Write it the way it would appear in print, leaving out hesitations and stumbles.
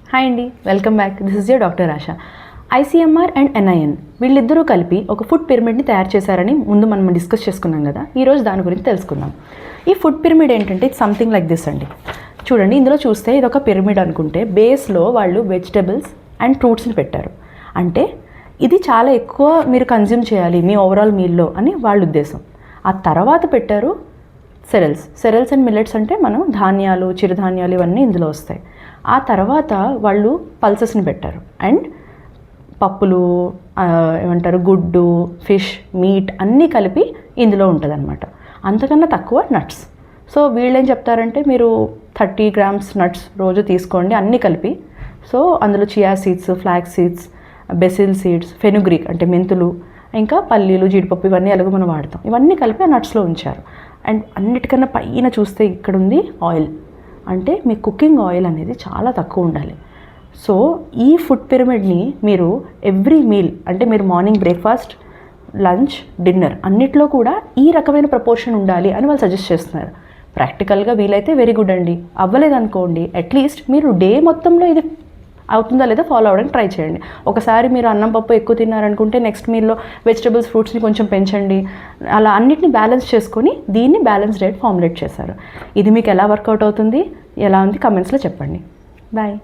Hi అండి, welcome back. This is your doctor ASHA. ICMR and NIN వీళ్ళిద్దరూ కలిపి ఒక ఫుడ్ పిరమిడ్ని తయారు చేశారని ముందు మనం డిస్కస్ చేసుకున్నాం కదా. ఈరోజు దాని గురించి తెలుసుకుందాం. ఈ ఫుడ్ పిరమిడ్ ఏంటంటే ఇట్స్ సంథింగ్ లైక్ దిస్ అండి. చూడండి, ఇందులో చూస్తే ఇది ఒక పిరమిడ్ అనుకుంటే బేస్లో వాళ్ళు వెజిటబుల్స్ అండ్ ఫ్రూట్స్ని పెట్టారు. అంటే ఇది చాలా ఎక్కువ మీరు కన్జ్యూమ్ చేయాలి మీ ఓవరాల్ మీల్లో అని వాళ్ళ ఉద్దేశం. ఆ తర్వాత పెట్టారు సెరల్స్ అండ్ మిల్లెట్స్, అంటే మనం ధాన్యాలు, చిరుధాన్యాలు ఇవన్నీ ఇందులో వస్తాయి. ఆ తర్వాత వాళ్ళు పల్సెస్ని పెట్టారు అండ్ పప్పులు, ఏమంటారు, గుడ్డు, ఫిష్, మీట్ అన్నీ కలిపి ఇందులో ఉంటుందన్నమాట. అంతకన్నా తక్కువ నట్స్. సో వీళ్ళు ఏం చెప్తారంటే మీరు 30 grams నట్స్ రోజు తీసుకోండి అన్నీ కలిపి. సో అందులో chia seeds, flax seeds, Basil seeds, fenugreek అంటే మెంతులు, ఇంకా పల్లీలు, జీడిపప్పు ఇవన్నీ ఎలాగో మనం వాడతాం. ఇవన్నీ కలిపి ఆ నట్స్లో ఉంచారు. అండ్ అన్నిటికన్నా పైన చూస్తే ఇక్కడ ఉంది ఆయిల్. అంటే మీ కుకింగ్ ఆయిల్ అనేది చాలా తక్కువ ఉండాలి. సో ఈ ఫుడ్ పిరమిడ్ని మీరు ఎవ్రీ మీల్, అంటే మీరు మార్నింగ్ బ్రేక్ఫాస్ట్, లంచ్, డిన్నర్ అన్నిట్లో కూడా ఈ రకమైన ప్రపోర్షన్ ఉండాలి అని వాళ్ళు సజెస్ట్ చేస్తున్నారు. ప్రాక్టికల్గా వీలైతే వెరీ గుడ్ అండి. అవ్వలేదనుకోండి, అట్లీస్ట్ మీరు డే మొత్తంలో ఇది అవుతుందా లేదా ఫాలో అవ్వడానికి ట్రై చేయండి. ఒకసారి మీరు అన్నం పప్పు ఎక్కువ తిన్నారనుకుంటే నెక్స్ట్ మీల్లో వెజిటబుల్స్, ఫ్రూట్స్ని కొంచెం పెంచండి. అలా అన్నిటిని బ్యాలెన్స్ చేసుకొని దీన్ని బ్యాలెన్స్ డైట్ ఫార్ములేట్ చేశారు. ఇది మీకు ఎలా వర్కౌట్ అవుతుంది, ఎలా ఉంది కమెంట్స్లో చెప్పండి. బాయ్.